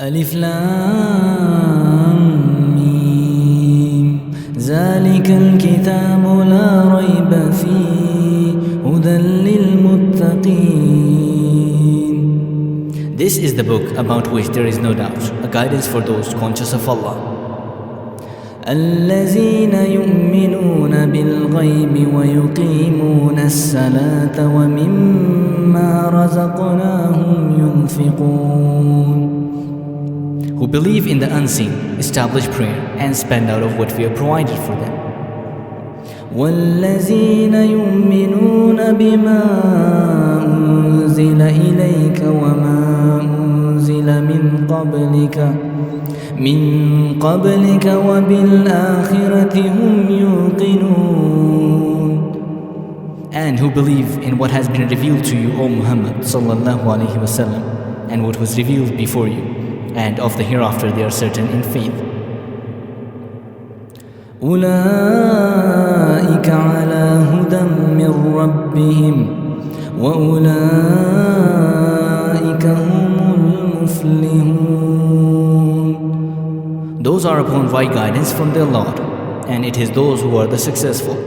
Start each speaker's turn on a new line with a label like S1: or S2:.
S1: ألف لام ميم ذلك الكتاب لا ريب فيه هدى للمتقين. This is the book about which there is no doubt, a guidance for those conscious of Allah. الذين يؤمنون بالغيب ويقيمون الصلاة ومما رزقناهم ينفقون. Who believe in the unseen, establish prayer and spend out of what we have provided for them. والذين يؤمنون بما أنزل إليك وما أنزل من قبلك وبالآخرة هم يوقنون. And who believe in what has been revealed to you, O Muhammad sallallahu alaihi wasallam, and what was revealed before you, and of the hereafter they are certain in faith. أولئك على هدى من ربهم وأولئك هم المفلحون. Those are upon right guidance from their Lord, and it is those who are the successful.